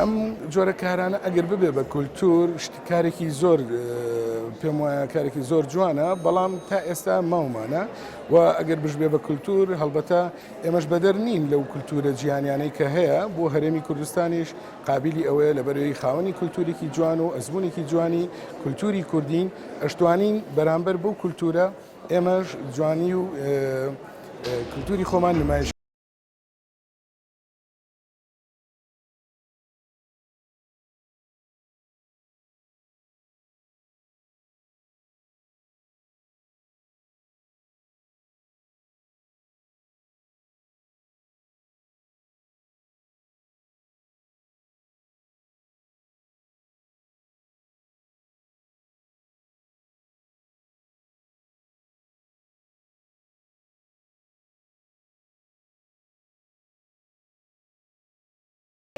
ئەم جۆرە کارانە ئەگەر ببێ بە کولتور کارێکی زۆر پێم وایە کارێکی زۆر جوانە بەڵام تا ئێستا ماومانە و ئەگەر بژبێ بە کولتور هەڵبەتە ئێمەش بەدەر نین لەو کولتورە جیهانیانەی کە هەیە بۆ هەرێمی کوردستانیش قابلی ئەوەیە لە بەرەوەی خاوەنی کولتورێکی جوان و ئەزمونێکی جوانی کولتوری کوردین ئەشتوانین بەرامبەر بەو کولتورە ئێمەش جوانی و کولتوری خۆمان نمایش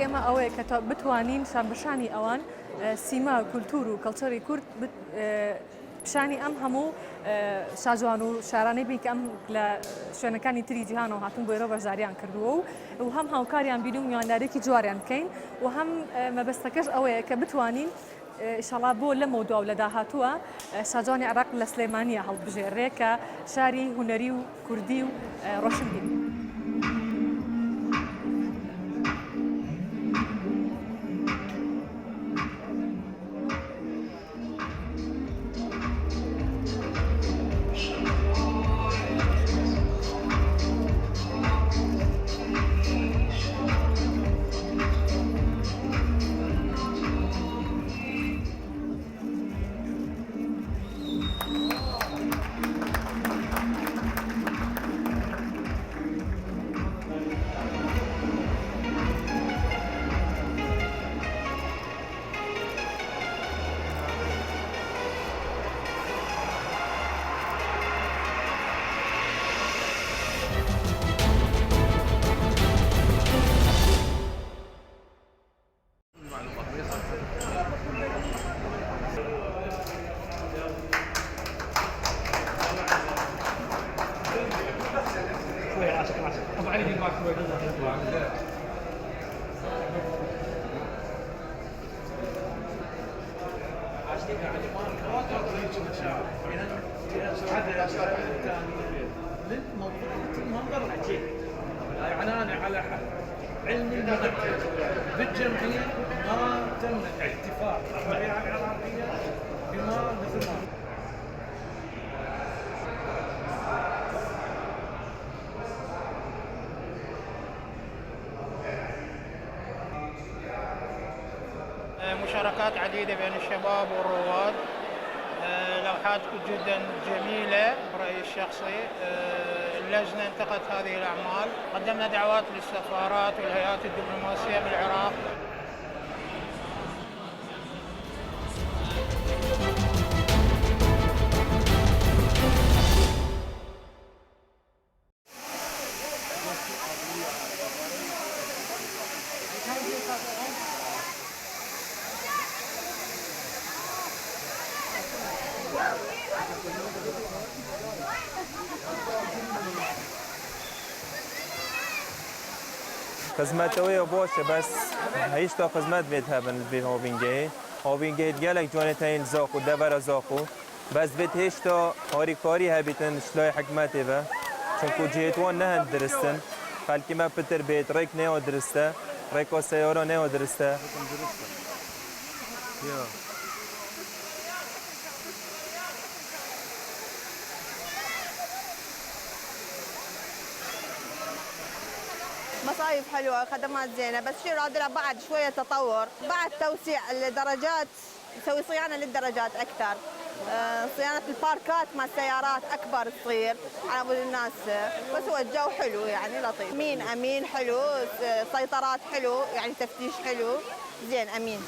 ئێمە ئەوەیە کە بتوانین شانبەشانی ئەوان سیما کولتور و کەڵچەری کورد پیشانی ئەم هەموو شاجوان و شارانەی بین کە ئەم لە شوێنەکانی تری جیهانەوە هاتوون بۆ ئێرە بەشداریان کردووە و هەم هاوکاریان بین و میواندارێکی جوارێن بکەین و هەم مەبەستەکەش ئەوەیە کە بتوانین ئینشاڵڵا بۆ لەمە دوا و لە داهاتووە شاجوانی عێراق لە سلێمانیە هەڵبژێڕێ کە شاری هونەری و کوردی و ڕۆشن بین. عناني على علم المذكر بالجمعية ما تم اتفاق الشريعة العراقية بما مثل ما مشاركات عديدة بين الشباب والرواد، لوحات جدا جميلة برأيي الشخصي. اللجنة انتقت هذه الأعمال، قدمنا دعوات للسفارات والهيئات الدبلوماسية بالعراق. خدمت اوی باشه بس هیچ تا خدمت بید هبن بی هاوینگی گلک جانه تاین زاخو دور زاخو بس بید هیچ تا هاری کاری هبیتن شلای حکمتی و چون کو جهتوان نه درستن خلکی ما پتر بید ریک نه درسته ریک سیاره نه درسته مصايف حلوة، خدمات زينة، بس شو رادنا بعد شوية تطور، بعد توسيع الدرجات، نسوي صيانة للدرجات أكثر، صيانة الباركات مع السيارات أكبر تصير على مود الناس، بس هو الجو حلو يعني لطيف، أمين حلو، سيطرات حلو، يعني تفتيش حلو، زين أمين.